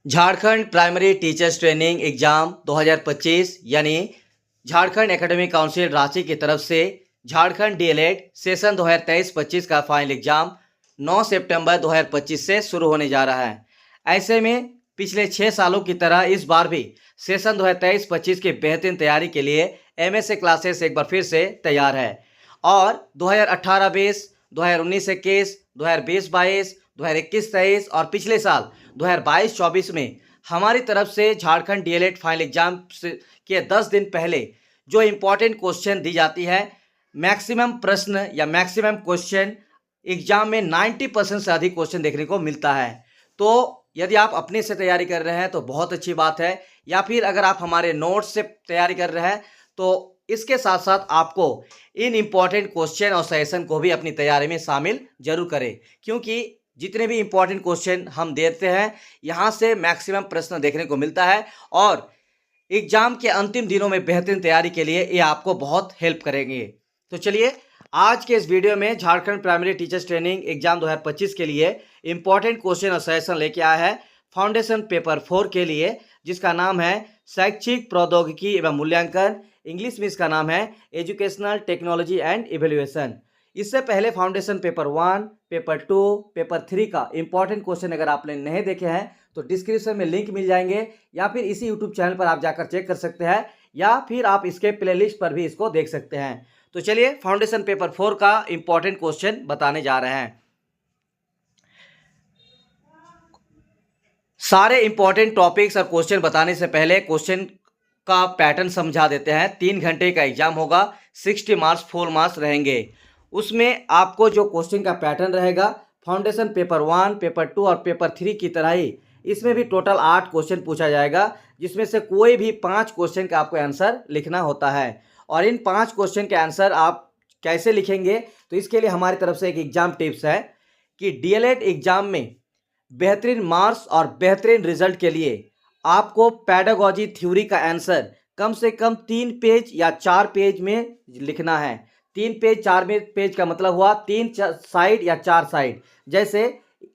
Jharkhand primary teachers training exam 2025 यानी Jharkhand academic council Ranchi की तरफ से झारखंड डीएलएड सेशन 2023-25 का फाइनल एग्जाम 9 सितंबर 2025 से शुरू होने जा रहा है। ऐसे में पिछले 6 सालों की तरह इस बार भी सेशन 2023-25 की बेहतरीन तैयारी के लिए एमएसए क्लासेस एक बार फिर से तैयार है और 2018-20, 2019-21, 2020-22, 2021-23 और पिछले साल 2022-24 में हमारी तरफ से झारखंड डीएलएड फाइनल एग्जाम के 10 दिन पहले जो इम्पोर्टेंट क्वेश्चन दी जाती है, मैक्सिमम प्रश्न या मैक्सिमम क्वेश्चन एग्जाम में 90% से अधिक क्वेश्चन देखने को मिलता है। तो यदि आप अपने से तैयारी कर रहे हैं तो बहुत अच्छी बात है, या फिर अगर आप हमारे नोट्स से तैयारी कर रहे हैं तो इसके साथ साथ आपको इन इम्पॉर्टेंट क्वेश्चन और सजेशन को भी अपनी तैयारी में शामिल जरूर करें, क्योंकि जितने भी इम्पॉर्टेंट क्वेश्चन हम देते हैं यहाँ से मैक्सिमम प्रश्न देखने को मिलता है और एग्जाम के अंतिम दिनों में बेहतरीन तैयारी के लिए ये आपको बहुत हेल्प करेंगे। तो चलिए आज के इस वीडियो में Jharkhand primary teachers training exam 2025 के लिए इम्पॉर्टेंट क्वेश्चन और सजेशन लेके आया है फाउंडेशन पेपर 4 के लिए, जिसका नाम है शैक्षिक प्रौद्योगिकी एवं मूल्यांकन। इंग्लिश में इसका नाम है एजुकेशनल टेक्नोलॉजी एंड इवेल्युएशन। इससे पहले फाउंडेशन पेपर 1, पेपर 2, पेपर 3 का इंपॉर्टेंट क्वेश्चन अगर आपने नहीं देखे हैं तो डिस्क्रिप्शन में लिंक मिल जाएंगे, या फिर इसी यूट्यूब चैनल पर आप जाकर चेक कर सकते हैं, या फिर आप इसके प्लेलिस्ट पर भी इसको देख सकते हैं। तो चलिए फाउंडेशन पेपर 4 का इंपॉर्टेंट क्वेश्चन बताने जा रहे हैं। सारे इंपॉर्टेंट टॉपिक्स और क्वेश्चन बताने से पहले क्वेश्चन का पैटर्न समझा देते हैं। 3 घंटे का एग्जाम होगा, 60 मार्क्स फुल मार्क्स रहेंगे। उसमें आपको जो क्वेश्चन का पैटर्न रहेगा फाउंडेशन पेपर 1, पेपर 2 और पेपर 3 की तरह ही इसमें भी टोटल 8 क्वेश्चन पूछा जाएगा, जिसमें से कोई भी 5 क्वेश्चन का आपको आंसर लिखना होता है। और इन 5 क्वेश्चन के आंसर आप कैसे लिखेंगे, तो इसके लिए हमारी तरफ से एक एग्जाम टिप्स है कि डीएलएड एग्जाम में बेहतरीन मार्क्स और बेहतरीन रिजल्ट के लिए आपको पेडागोजी थ्योरी का आंसर कम से कम 3 पेज या 4 पेज में लिखना है। 3 पेज 4 पेज का मतलब हुआ 3 साइड या 4 साइड। जैसे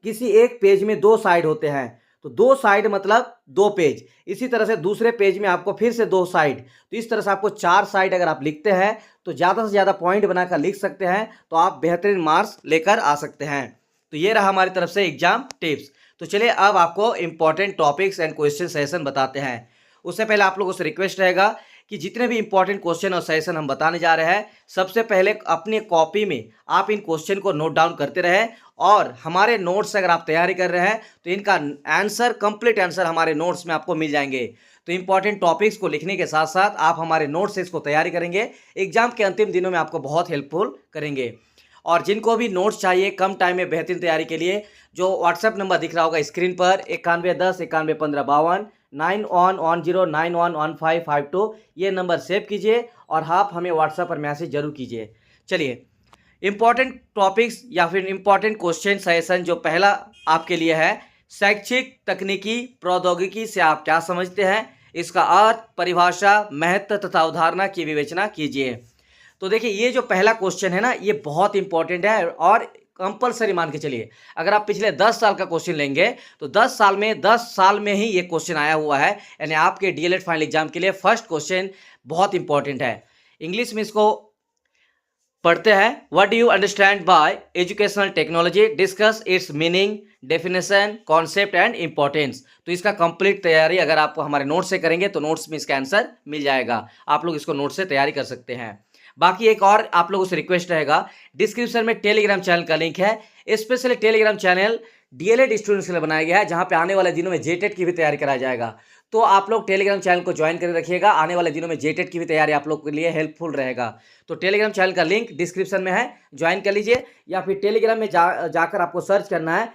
किसी एक पेज में 2 साइड होते हैं तो 2 साइड मतलब 2 पेज। इसी तरह से दूसरे पेज में आपको फिर से 2 साइड, तो इस तरह से आपको 4 साइड अगर आप लिखते हैं तो ज़्यादा से ज़्यादा पॉइंट बनाकर लिख सकते हैं, तो आप बेहतरीन मार्क्स लेकर आ सकते हैं। तो ये रहा हमारी तरफ से एग्जाम टिप्स। तो चलिए अब आपको important topics and question session बताते हैं। उससे पहले आप लोगों से रिक्वेस्ट रहेगा कि जितने भी इंपॉर्टेंट क्वेश्चन और सेशन हम बताने जा रहे हैं, सबसे पहले अपनी कॉपी में आप इन क्वेश्चन को नोट डाउन करते रहें, और हमारे नोट्स से अगर आप तैयारी कर रहे हैं तो इनका आंसर, कंप्लीट आंसर हमारे नोट्स में आपको मिल जाएंगे। तो इंपॉर्टेंट टॉपिक्स को लिखने के साथ साथ आप हमारे नोट्स से इसको तैयारी करेंगे, एग्जाम के अंतिम दिनों में आपको बहुत हेल्पफुल करेंगे। और जिनको भी नोट्स चाहिए कम टाइम में बेहतरीन तैयारी के लिए, जो व्हाट्सएप नंबर दिख रहा होगा स्क्रीन पर 9110 911552 9110911552, ये नंबर सेव कीजिए और आप हमें व्हाट्सएप पर मैसेज जरूर कीजिए। चलिए इंपॉर्टेंट टॉपिक्स या फिर इंपॉर्टेंट क्वेश्चन सजेशन जो पहला आपके लिए है, शैक्षिक तकनीकी प्रौद्योगिकी से आप क्या समझते हैं, इसका अर्थ, परिभाषा, महत्व तथा अवधारणा की विवेचना कीजिए। तो देखिए ये जो पहला क्वेश्चन है ना, ये बहुत इंपॉर्टेंट है और कंपलसरी मान के चलिए। अगर आप पिछले 10 साल का क्वेश्चन लेंगे तो 10 साल में ही ये क्वेश्चन आया हुआ है, यानी आपके डीएलएड फाइनल एग्जाम के लिए फर्स्ट क्वेश्चन बहुत इंपॉर्टेंट है। इंग्लिश में इसको पढ़ते हैं। What do you understand by educational technology, discuss it's meaning, definition, concept and importance. तो इसका कंप्लीट तैयारी अगर आप हमारे नोट्स से करेंगे तो नोट्स में इसका आंसर मिल जाएगा, आप लोग इसको नोट्स से तैयारी कर सकते हैं। बाकी एक और आप लोगों से रिक्वेस्ट रहेगा, डिस्क्रिप्शन में टेलीग्राम चैनल का लिंक है। Specially Telegram channel DElEd students के लिए बनाया गया है, जहां पे आने वाले दिनों में जेटेट की भी तैयारी कराया जाएगा। तो आप लोग टेलीग्राम चैनल को ज्वाइन करके रखिएगा, आने वाले दिनों में जेटेट की भी तैयारी आप लोग के लिए हेल्पफुल रहेगा। तो टेलीग्राम चैनल का लिंक डिस्क्रिप्शन में है, ज्वाइन कर लीजिए, या फिर टेलीग्राम में जाकर आपको सर्च करना है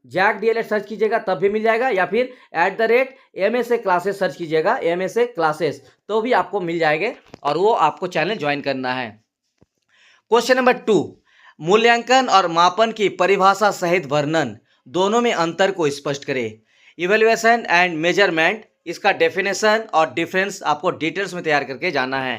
जैक डीएलएड सर्च कीजिएगा तब भी मिल जाएगा, या फिर @MSA क्लासेस सर्च कीजिएगा, MSA क्लासेस, तो भी आपको मिल जाएंगे और वो आपको चैनल ज्वाइन करना है। क्वेश्चन नंबर 2, मूल्यांकन और मापन की परिभाषा सहित वर्णन, दोनों में अंतर को स्पष्ट करें। इवेल्युएशन एंड मेजरमेंट, इसका डेफिनेशन और डिफरेंस आपको डिटेल्स में तैयार करके जाना है।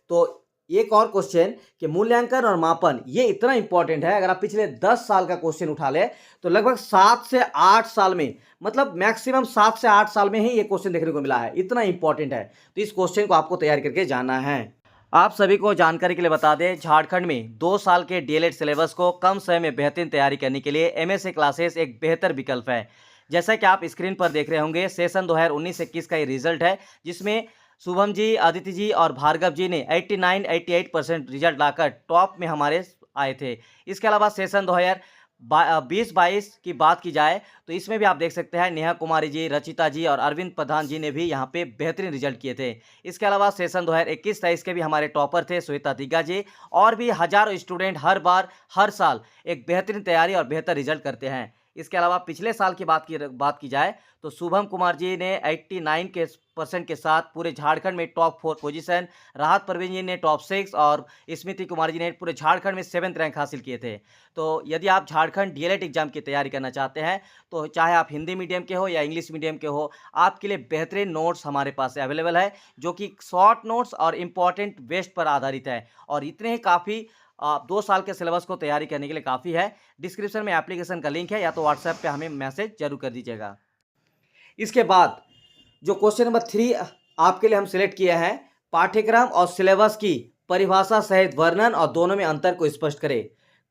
तो एक और क्वेश्चन कि मूल्यांकन और मापन ये इतना इंपॉर्टेंट है, अगर आप पिछले 10 साल का क्वेश्चन उठा ले तो लगभग 7 से 8 साल में, मतलब मैक्सिमम 7 से 8 साल में ही ये क्वेश्चन देखने को मिला है, इतना इंपॉर्टेंट है। तो इस क्वेश्चन को आपको तैयार करके जाना है। आप सभी को जानकारी के लिए बता दें, झारखंड में 2 साल के डीएलएड सिलेबस को कम समय में बेहतरीन तैयारी करने के लिए एमएसए क्लासेस एक बेहतर विकल्प है। जैसा कि आप स्क्रीन पर देख रहे होंगे, सेशन 2019-21 का ये रिजल्ट है, जिसमें शुभम जी, आदित्य जी और भार्गव जी ने 89-88% रिजल्ट लाकर टॉप में हमारे आए थे। इसके अलावा सेशन 2020-22 की बात की जाए तो इसमें भी आप देख सकते हैं नेहा कुमारी जी, रचिता जी और अरविंद प्रधान जी ने भी यहाँ पे बेहतरीन रिजल्ट किए थे। इसके अलावा सेशन 2021-23 के भी हमारे टॉपर थे श्वेता तिग्गा जी, और भी हजारों स्टूडेंट हर बार हर साल एक बेहतरीन तैयारी और बेहतर रिजल्ट करते हैं। इसके अलावा पिछले साल की बात की जाए तो शुभम कुमार जी ने 89% के साथ पूरे झारखंड में टॉप 4 पोजीशन, राहत परवीन जी ने टॉप 6 और स्मृति कुमार जी ने पूरे झारखंड में 7th रैंक हासिल किए थे। तो यदि आप झारखंड डीएलएड एग्जाम की तैयारी करना चाहते हैं तो चाहे आप हिंदी मीडियम के हो या इंग्लिश मीडियम के हो, आपके लिए बेहतरीन नोट्स हमारे पास अवेलेबल है, जो कि शॉर्ट नोट्स और इम्पॉर्टेंट बेस्ट पर आधारित है, और इतने ही काफ़ी 2 साल के सिलेबस को तैयारी करने के लिए काफ़ी है। डिस्क्रिप्शन में एप्लीकेशन का लिंक है, या तो व्हाट्सएप पे हमें मैसेज जरूर कर दीजिएगा। इसके बाद जो क्वेश्चन नंबर 3 आपके लिए हम सिलेक्ट किए हैं, पाठ्यक्रम और सिलेबस की परिभाषा सहित वर्णन और दोनों में अंतर को स्पष्ट करें।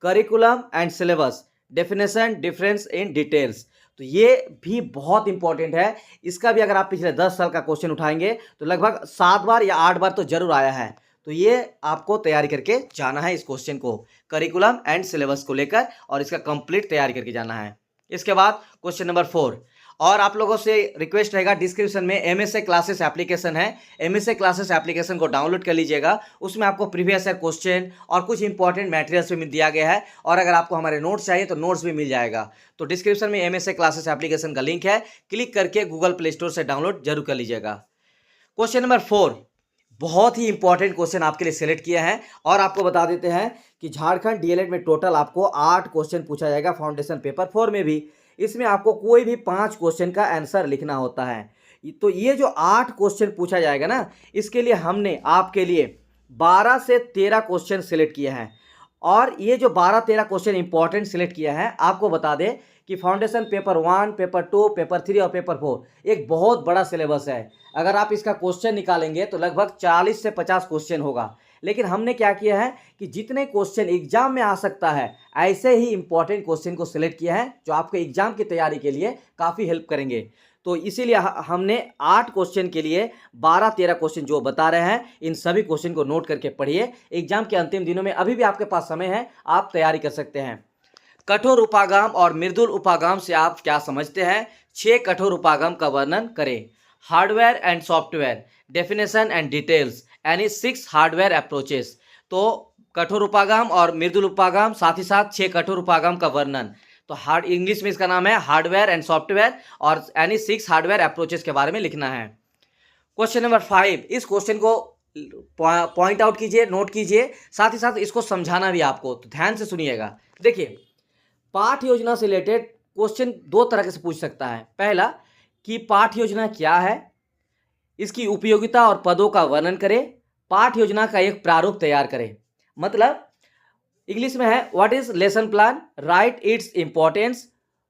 Curriculum and syllabus, definition, difference in details. तो ये भी बहुत इंपॉर्टेंट है। इसका भी अगर आप पिछले 10 साल का क्वेश्चन उठाएंगे तो लगभग 7 बार या 8 बार तो जरूर आया है। तो ये आपको तैयारी करके जाना है, इस क्वेश्चन को करिकुलम एंड सिलेबस को लेकर, और इसका कंप्लीट तैयारी करके जाना है। इसके बाद क्वेश्चन नंबर 4, और आप लोगों से रिक्वेस्ट रहेगा, डिस्क्रिप्शन में एमएसए क्लासेस एप्लीकेशन है, एमएसए क्लासेस एप्लीकेशन को डाउनलोड कर लीजिएगा। उसमें आपको प्रीवियस ईयर क्वेश्चन और कुछ इंपॉर्टेंट मटेरियल्स भी दिया गया है, और अगर आपको हमारे नोट्स चाहिए तो नोट्स भी मिल जाएगा। तो डिस्क्रिप्शन में एमएसए क्लासेस एप्लीकेशन का लिंक है, क्लिक करके गूगल प्ले स्टोर से डाउनलोड जरूर कर लीजिएगा। क्वेश्चन नंबर 4 बहुत ही इंपॉर्टेंट क्वेश्चन आपके लिए सिलेक्ट किया है, और आपको बता देते हैं कि झारखंड डीएलएड में टोटल आपको 8 क्वेश्चन पूछा जाएगा फाउंडेशन पेपर 4 में भी। इसमें आपको कोई भी 5 क्वेश्चन का आंसर लिखना होता है। तो ये जो 8 क्वेश्चन पूछा जाएगा ना, इसके लिए हमने आपके लिए 12 से 13 क्वेश्चन सिलेक्ट किए हैं, और ये जो 12-13 क्वेश्चन इंपॉर्टेंट सिलेक्ट किया है, आपको बता दें कि फाउंडेशन पेपर 1, पेपर 2, पेपर 3 और पेपर 4 एक बहुत बड़ा सिलेबस है। अगर आप इसका क्वेश्चन निकालेंगे तो लगभग 40 से 50 क्वेश्चन होगा। लेकिन हमने क्या किया है कि जितने क्वेश्चन एग्जाम में आ सकता है, ऐसे ही इंपॉर्टेंट क्वेश्चन को सिलेक्ट किया है, जो आपके एग्जाम की तैयारी के लिए काफ़ी हेल्प करेंगे। तो इसीलिए हमने 8 क्वेश्चन के लिए 12-13 क्वेश्चन जो बता रहे हैं, इन सभी क्वेश्चन को नोट करके पढ़िए। एग्जाम के अंतिम दिनों में अभी भी आपके पास समय है, आप तैयारी कर सकते हैं। कठोर उपागम और मृदुल उपागम से आप क्या समझते हैं? 6 कठोर उपागम का वर्णन करें। Hardware and software, definition and details, यानी 6 हार्डवेयर अप्रोचेस। तो कठोर उपागम और मृदुल उपागम, साथ ही साथ 6 कठोर उपागम का वर्णन। तो इंग्लिश में इसका नाम है हार्डवेयर एंड सॉफ्टवेयर, और यानी 6 हार्डवेयर अप्रोचेस के बारे में लिखना है। क्वेश्चन नंबर 5, इस क्वेश्चन को पॉइंट आउट कीजिए, नोट कीजिए, साथ ही साथ इसको समझाना भी आपको, तो ध्यान से सुनिएगा। देखिए, पाठ योजना से रिलेटेड क्वेश्चन 2 तरह से पूछ सकता है। पहला कि पाठ योजना क्या है, इसकी उपयोगिता और पदों का वर्णन करें, पाठ योजना का एक प्रारूप तैयार करें। मतलब इंग्लिश में है what is lesson plan, right its importance,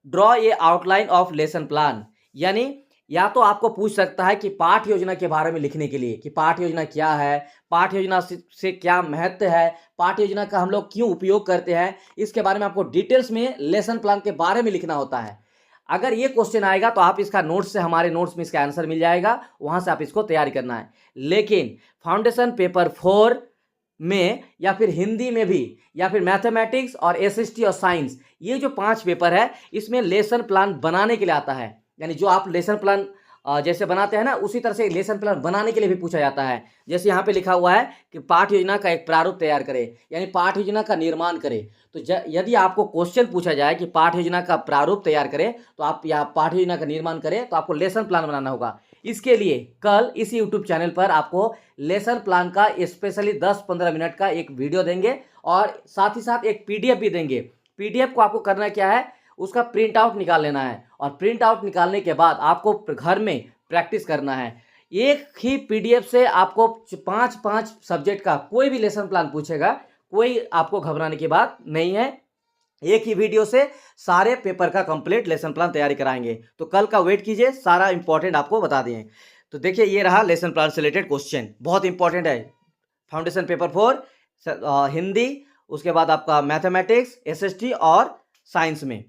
draw a outline of lesson plan. यानी या तो आपको पूछ सकता है कि पाठ योजना के बारे में लिखने के लिए कि पाठ योजना क्या है, पाठ योजना से क्या महत्व है, पाठ योजना का हम लोग क्यों उपयोग करते हैं, इसके बारे में आपको डिटेल्स में लेसन प्लान के बारे में लिखना होता है। अगर ये क्वेश्चन आएगा तो आप इसका नोट्स से, हमारे नोट्स में इसका आंसर मिल जाएगा, वहां से आप इसको तैयारी करना है। लेकिन फाउंडेशन पेपर 4 में या फिर हिंदी में भी, या फिर मैथमेटिक्स और एसएसटी और साइंस, ये जो 5 पेपर है, इसमें लेसन प्लान बनाने के लिए आता है। यानी जो आप लेसन प्लान जैसे बनाते हैं ना, उसी तरह से लेसन प्लान बनाने के लिए भी पूछा जाता है। जैसे यहाँ पे लिखा हुआ है कि पाठ योजना का एक प्रारूप तैयार करें, यानी पाठ योजना का निर्माण करें। तो यदि आपको क्वेश्चन पूछा जाए कि पाठ योजना का प्रारूप तैयार करें, तो आप या पाठ योजना का निर्माण करें, तो आपको लेसन प्लान बनाना होगा। इसके लिए कल इसी यूट्यूब चैनल पर आपको लेसन प्लान का स्पेशली 10-15 मिनट का एक वीडियो देंगे, और साथ ही साथ एक पीडीएफ भी देंगे। पीडीएफ को आपको करना क्या है, उसका प्रिंट आउट निकाल लेना है, और प्रिंट आउट निकालने के बाद आपको घर में प्रैक्टिस करना है। एक ही पीडीएफ से आपको 5 सब्जेक्ट का कोई भी लेसन प्लान पूछेगा, कोई आपको घबराने की बात नहीं है। एक ही वीडियो से सारे पेपर का कंप्लीट लेसन प्लान तैयारी कराएंगे। तो कल का वेट कीजिए, सारा इंपॉर्टेंट आपको बता दिए। तो देखिए ये रहा लेसन प्लान से रिलेटेड क्वेश्चन, बहुत इंपॉर्टेंट है। फाउंडेशन पेपर 4 हिंदी, उसके बाद आपका मैथमेटिक्स, एसएसटी और साइंस में।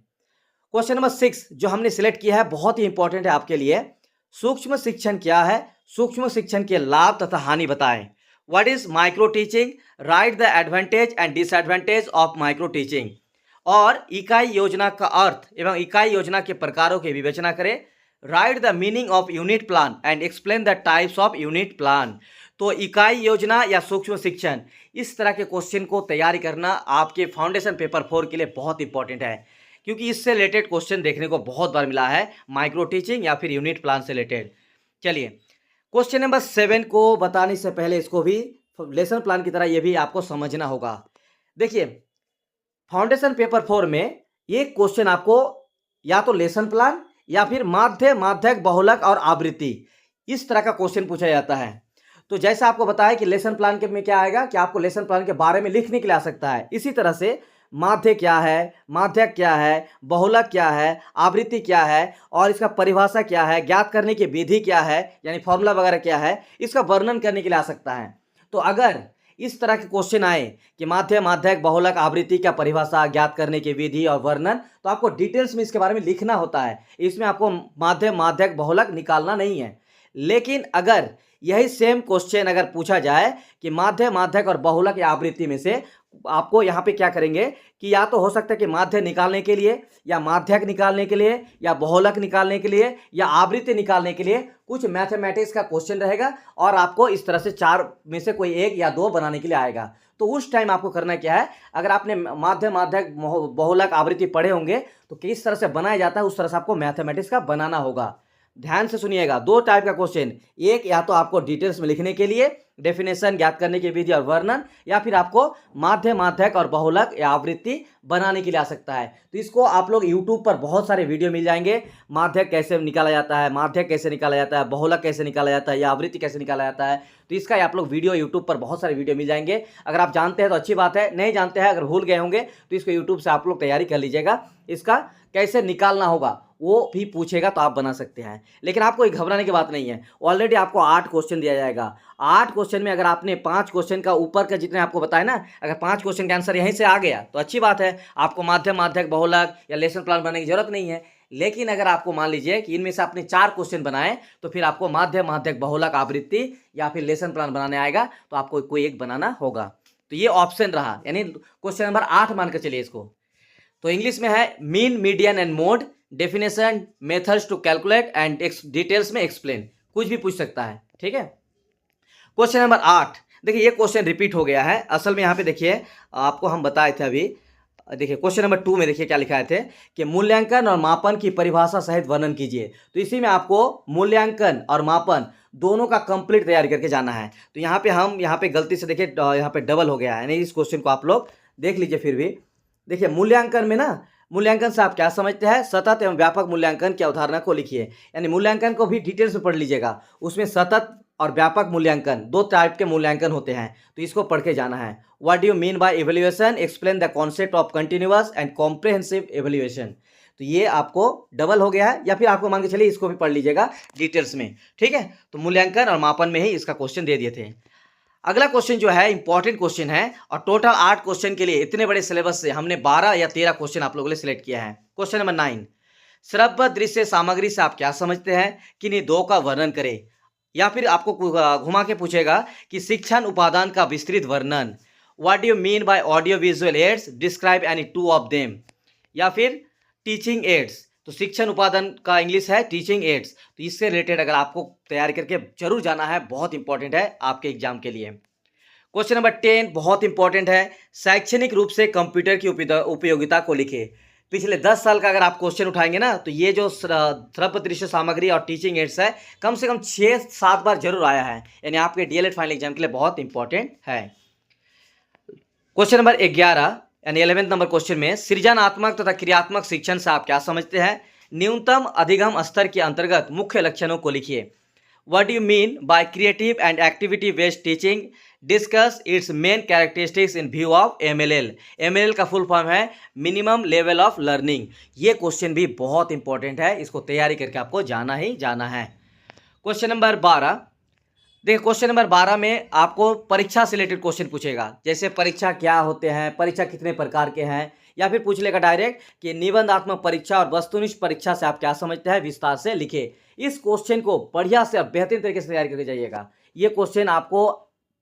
क्वेश्चन नंबर 6 जो हमने सिलेक्ट किया है बहुत ही इंपॉर्टेंट है आपके लिए। सूक्ष्म शिक्षण क्या है? सूक्ष्म शिक्षण के लाभ तथा हानि बताएं। What is micro teaching? Right the advantage and disadvantage of micro teaching. और इकाई योजना का अर्थ एवं इकाई योजना के प्रकारों की विवेचना करें। Right the meaning of unit plan and explain the types of unit plan. तो इकाई योजना या सूक्ष्म शिक्षण, इस तरह के क्वेश्चन को तैयारी करना आपके फाउंडेशन पेपर 4 के लिए बहुत इंपॉर्टेंट है, क्योंकि इससे रिलेटेड क्वेश्चन देखने को बहुत बार मिला है, माइक्रो टीचिंग या फिर यूनिट प्लान से रिलेटेड। चलिए क्वेश्चन नंबर 7 को बताने से पहले इसको भी लेसन प्लान की तरह ये भी आपको समझना होगा। देखिए फाउंडेशन पेपर 4 में ये क्वेश्चन आपको या तो लेसन प्लान या फिर माध्य, माध्यक, बहुलक और आवृत्ति, इस तरह का क्वेश्चन पूछा जाता है। तो जैसा आपको बताया कि लेसन प्लान के में क्या आएगा कि आपको लेसन प्लान के बारे में लिखने के लिए आ सकता है, इसी तरह से माध्य क्या है, माध्यक क्या है, बहुलक क्या है, आवृत्ति क्या है और इसका परिभाषा क्या है, ज्ञात करने की विधि क्या है, यानी फॉर्मूला वगैरह क्या है, इसका वर्णन करने के लिए आ सकता है। तो अगर इस तरह के क्वेश्चन आए कि माध्य, माध्यक, बहुलक, आवृत्ति का परिभाषा, ज्ञात करने की विधि और वर्णन, तो आपको डिटेल्स में इसके बारे में लिखना होता है। इसमें आपको माध्य, माध्यक, बहुलक निकालना नहीं है। लेकिन अगर यही सेम क्वेश्चन अगर पूछा जाए कि माध्य, माध्यक और बहुलक या आवृत्ति में से आपको यहाँ पे क्या करेंगे कि या तो हो सकता है कि माध्य निकालने के लिए या माध्यक निकालने के लिए या बहुलक निकालने के लिए या आवृत्ति निकालने के लिए कुछ मैथमेटिक्स का क्वेश्चन रहेगा और आपको इस तरह से 4 में से कोई 1 या 2 बनाने के लिए आएगा। तो उस टाइम आपको करना क्या है, अगर आपने माध्य, माध्यक, बहुलक, आवृत्ति पढ़े होंगे तो किस तरह से बनाया जाता है उस तरह से आपको मैथमेटिक्स का बनाना होगा। ध्यान से सुनिएगा, 2 टाइप का क्वेश्चन, एक या तो आपको डिटेल्स में लिखने के लिए डेफिनेशन, ज्ञात करने की विधि और वर्णन, या फिर आपको माध्य, माध्यक और बहुलक या आवृत्ति बनाने के लिए आ सकता है। तो इसको आप लोग यूट्यूब पर बहुत सारे वीडियो मिल जाएंगे, माध्यक कैसे निकाला जाता है, माध्यक कैसे निकाला जाता है, बहुलक कैसे निकाला जाता है या आवृत्ति कैसे निकाला जाता है। तो इसका आप लोग वीडियो यूट्यूब पर बहुत सारे वीडियो मिल जाएंगे। अगर आप जानते हैं तो अच्छी बात है, नहीं जानते हैं, अगर भूल गए होंगे तो इसको यूट्यूब से आप लोग तैयारी कर लीजिएगा। इसका कैसे निकालना होगा वो भी पूछेगा तो आप बना सकते हैं। लेकिन आपको एक घबराने की बात नहीं है, ऑलरेडी आपको 8 क्वेश्चन दिया जाएगा। 8 क्वेश्चन में अगर आपने 5 क्वेश्चन का ऊपर का जितने आपको बताया ना, अगर 5 क्वेश्चन का आंसर यहीं से आ गया तो अच्छी बात है, आपको माध्य, माध्यक, बहुलक या लेसन प्लान बनाने की जरूरत नहीं है। लेकिन अगर आपको मान लीजिए कि इनमें से आपने 4 क्वेश्चन बनाए तो फिर आपको माध्य, माध्यक, बहुलक, आवृत्ति या फिर लेसन प्लान बनाने आएगा तो आपको कोई एक बनाना होगा। तो ये ऑप्शन रहा, यानी क्वेश्चन नंबर 8 मानकर चलिए इसको। तो इंग्लिश में है mean, median and mode, definition, methods to calculate and details में एक्सप्लेन, कुछ भी पूछ सकता है। ठीक है, क्वेश्चन नंबर 8 देखिए, ये क्वेश्चन रिपीट हो गया है। असल में यहाँ पे देखिए आपको हम बताए थे अभी, देखिए क्वेश्चन नंबर 2 में देखिए क्या लिखा थे कि मूल्यांकन और मापन की परिभाषा सहित वर्णन कीजिए। तो इसी में आपको मूल्यांकन और मापन दोनों का कंप्लीट तैयारी करके जाना है। तो यहाँ पे हम यहाँ पे गलती से देखिए यहाँ पे डबल हो गया है, यानी इस क्वेश्चन को आप लोग देख लीजिए। फिर भी देखिए मूल्यांकन में ना, मूल्यांकन से आप क्या समझते हैं, सतत एवं व्यापक मूल्यांकन की अवधारणा को लिखिए। यानी मूल्यांकन को भी डिटेल्स में पढ़ लीजिएगा, उसमें सतत और व्यापक मूल्यांकन 2 टाइप के मूल्यांकन होते हैं, तो इसको पढ़ के जाना है। What do you mean bye evaluation, explain the concept of continuous and comprehensive evaluation. तो ये आपको डबल हो गया है, या फिर आपको मान के चलिए इसको भी पढ़ लीजिएगा डिटेल्स में। ठीक है, तो मूल्यांकन और मापन में ही इसका क्वेश्चन दे दिए थे। अगला क्वेश्चन जो है इंपॉर्टेंट क्वेश्चन है, और टोटल 8 क्वेश्चन के लिए इतने बड़े सिलेबस से हमने 12 या 13 क्वेश्चन आप लोगों ने सिलेक्ट किया है। क्वेश्चन नंबर 9, श्रव्य दृश्य सामग्री से आप क्या समझते हैं, किन्हीं 2 का वर्णन करें। या फिर आपको घुमा के पूछेगा कि शिक्षण उपादान का विस्तृत वर्णन। What do you mean bye audio visual aids, describe any 2 of them. या फिर टीचिंग एड्स, तो शिक्षण उपादान का इंग्लिश है टीचिंग एड्स। तो इससे रिलेटेड अगर आपको तैयारी करके जरूर जाना है, बहुत इंपॉर्टेंट है आपके एग्जाम के लिए। क्वेश्चन नंबर 10 बहुत इंपॉर्टेंट है, शैक्षणिक रूप से कंप्यूटर की उपयोगिता को लिखे। पिछले 10 साल का अगर आप क्वेश्चन उठाएंगे ना, तो ये जो श्रव्य दृश्य सामग्री और टीचिंग एड्स है कम से कम 6-7 बार जरूर आया है, यानी आपके डीएलएड फाइनल एग्जाम के लिए बहुत इंपॉर्टेंट है। क्वेश्चन नंबर 11 यानी 11वें नंबर क्वेश्चन में, सृजनात्मक तथा क्रियात्मक शिक्षण से आप क्या समझते हैं, न्यूनतम अधिगम स्तर के अंतर्गत मुख्य लक्षणों को लिखिए। What you mean by creative and activity based teaching, discuss its main characteristics in view of MLL. MLL का फुल फॉर्म है मिनिमम लेवल ऑफ लर्निंग। ये क्वेश्चन भी बहुत इंपॉर्टेंट है, इसको तैयारी करके आपको जाना ही जाना है। क्वेश्चन नंबर 12, देखिए क्वेश्चन नंबर 12 में आपको परीक्षा से रिलेटेड क्वेश्चन पूछेगा, जैसे परीक्षा क्या होते हैं, परीक्षा कितने प्रकार के हैं, या फिर पूछ लेगा डायरेक्ट कि निबंधात्मक परीक्षा और वस्तुनिष्ठ परीक्षा से आप क्या समझते हैं, विस्तार से लिखे। इस क्वेश्चन को बढ़िया से और बेहतरीन तरीके से तैयारी करके जाइएगा। ये क्वेश्चन आपको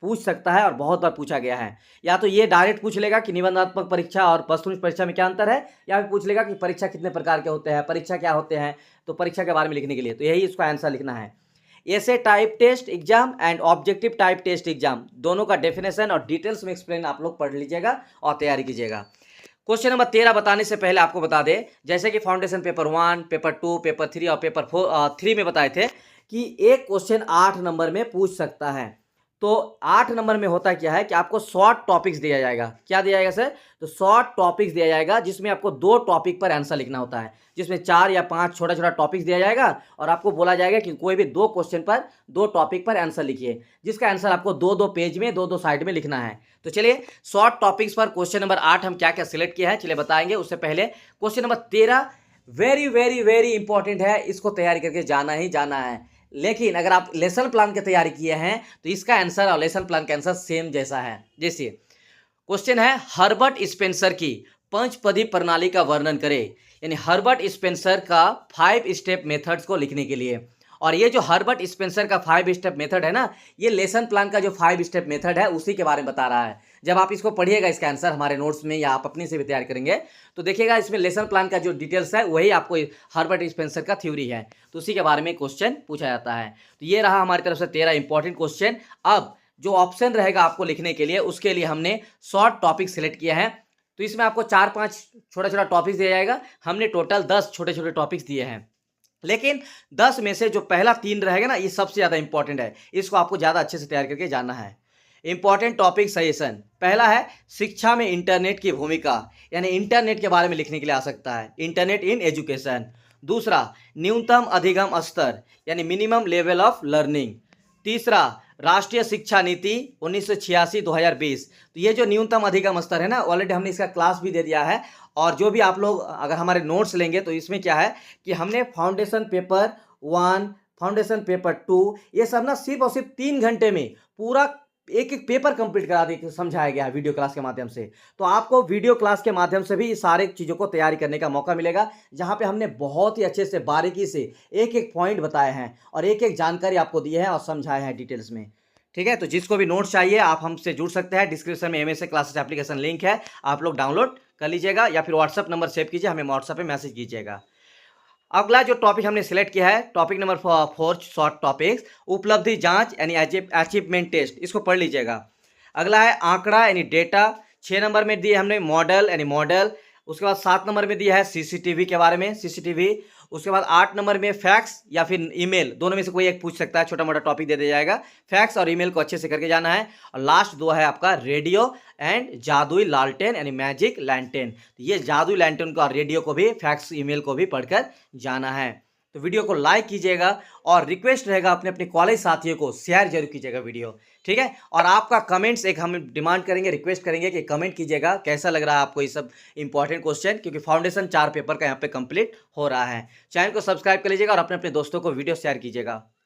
पूछ सकता है और बहुत बार पूछा गया है। या तो ये डायरेक्ट पूछ लेगा कि निबंधात्मक परीक्षा और वस्तुनिष्ठ परीक्षा में क्या अंतर है, या फिर पूछ लेगा कि परीक्षा कितने प्रकार के होते हैं, परीक्षा क्या होते हैं, तो परीक्षा के बारे में लिखने के लिए तो यही इसका आंसर लिखना है। ऐसे type test exam and objective type test exam, दोनों का डेफिनेशन और डिटेल्स में एक्सप्लेन आप लोग पढ़ लीजिएगा और तैयारी कीजिएगा। क्वेश्चन नंबर 13 बताने से पहले आपको बता दें, जैसे कि फाउंडेशन पेपर 1, पेपर 2, पेपर 3 और पेपर 3 में बताए थे कि एक क्वेश्चन 8 नंबर में पूछ सकता है। तो 8 नंबर में होता क्या है कि आपको शॉर्ट टॉपिक्स दिया जाएगा। क्या दिया जाएगा सर? तो शॉर्ट टॉपिक्स दिया जाएगा, जिसमें आपको 2 टॉपिक पर आंसर लिखना होता है, जिसमें 4 या 5 छोटा छोटा टॉपिक्स दिया जाएगा और आपको बोला जाएगा कि कोई भी 2 क्वेश्चन पर 2 टॉपिक पर आंसर लिखिए, जिसका आंसर आपको 2-2 पेज में 2-2 साइड में लिखना है। तो चलिए शॉर्ट टॉपिक्स पर क्वेश्चन नंबर 8 हम क्या क्या सिलेक्ट किया है चलिए बताएंगे। उससे पहले question number 13 very very very important है, इसको तैयारी करके जाना ही जाना है। लेकिन अगर आप लेसन प्लान की तैयारी किए हैं तो इसका आंसर और लेसन प्लान का आंसर सेम जैसा है। जैसे क्वेश्चन है हर्बर्ट स्पेंसर की पंचपदी प्रणाली का वर्णन करें, यानी हर्बर्ट स्पेंसर का 5 स्टेप मेथड्स को लिखने के लिए। और ये जो हर्बर्ट स्पेंसर का 5 स्टेप मेथड है ना, ये लेसन प्लान का जो 5 स्टेप मेथड है उसी के बारे में बता रहा है। जब आप इसको पढ़िएगा इसका आंसर हमारे नोट्स में या आप अपने से भी तैयार करेंगे तो देखिएगा इसमें लेसन प्लान का जो डिटेल्स है वही आपको हर्बर्ट स्पेंसर का थ्योरी है, तो उसी के बारे में क्वेश्चन पूछा जाता है। तो ये रहा हमारी तरफ से 13 इंपॉर्टेंट क्वेश्चन। अब जो ऑप्शन रहेगा आपको लिखने के लिए, उसके लिए हमने शॉर्ट टॉपिक सिलेक्ट किया है। तो इसमें आपको 4-5 छोटा छोटा टॉपिक्स दिया जाएगा। हमने टोटल 10 छोटे छोटे टॉपिक्स दिए हैं, लेकिन 10 में से जो पहला 3 रहेगा ना, ये सबसे ज़्यादा इंपॉर्टेंट है, इसको आपको ज़्यादा अच्छे से तैयार करके जाना है। इंपॉर्टेंट टॉपिक सजेशन, पहला है शिक्षा में इंटरनेट की भूमिका, यानी इंटरनेट के बारे में लिखने के लिए आ सकता है, इंटरनेट इन एजुकेशन। दूसरा न्यूनतम अधिगम स्तर, यानी मिनिमम लेवल ऑफ लर्निंग। तीसरा राष्ट्रीय शिक्षा नीति 1986-2020, तो ये जो न्यूनतम अधिगम स्तर है ना, ऑलरेडी हमने इसका क्लास भी दे दिया है। और जो भी आप लोग अगर हमारे नोट्स लेंगे तो इसमें क्या है कि हमने फाउंडेशन पेपर 1, फाउंडेशन पेपर 2, ये सब ना सिर्फ और सिर्फ 3 घंटे में पूरा एक एक पेपर कंप्लीट करा दे समझाया गया है वीडियो क्लास के माध्यम से। तो आपको वीडियो क्लास के माध्यम से भी सारे चीज़ों को तैयारी करने का मौका मिलेगा, जहां पे हमने बहुत ही अच्छे से बारीकी से एक एक पॉइंट बताए हैं और एक एक जानकारी आपको दी है और समझाए हैं डिटेल्स में। ठीक है, तो जिसको भी नोट्स चाहिए आप हमसे जुड़ सकते हैं। डिस्क्रिप्शन में MSA क्लासेस एप्लीकेशन लिंक है, आप लोग डाउनलोड कर लीजिएगा या फिर व्हाट्सअप नंबर सेव कीजिए, हमें व्हाट्सएप पे मैसेज कीजिएगा। अगला जो टॉपिक हमने सिलेक्ट किया है, टॉपिक नंबर 4 शॉर्ट टॉपिक्स, उपलब्धि जांच यानी अचीवमेंट टेस्ट, इसको पढ़ लीजिएगा। अगला है आंकड़ा यानी डेटा। 6 नंबर में दिए हमने मॉडल यानी मॉडल। उसके बाद 7 नंबर में दिया है CCTV के बारे में, CCTV। उसके बाद 8 नंबर में फैक्स या फिर ईमेल, दोनों में से कोई एक पूछ सकता है, छोटा मोटा टॉपिक दे दिया जाएगा। फैक्स और ईमेल को अच्छे से करके जाना है। और लास्ट 2 है आपका रेडियो एंड जादुई लालटेन यानी मैजिक लैंटेन। तो ये जादुई लैंटेन को और रेडियो को भी, फैक्स ईमेल को भी पढ़कर जाना है। तो वीडियो को लाइक कीजिएगा और रिक्वेस्ट रहेगा अपने अपने कॉलेज साथियों को शेयर जरूर कीजिएगा वीडियो, ठीक है। और आपका कमेंट्स एक हम डिमांड करेंगे, रिक्वेस्ट करेंगे कि कमेंट कीजिएगा कैसा लग रहा है आपको ये सब इंपॉर्टेंट क्वेश्चन, क्योंकि फाउंडेशन 4 पेपर का यहाँ पे कंप्लीट हो रहा है। चैनल को सब्सक्राइब कर लीजिएगा और अपने अपने दोस्तों को वीडियो शेयर कीजिएगा।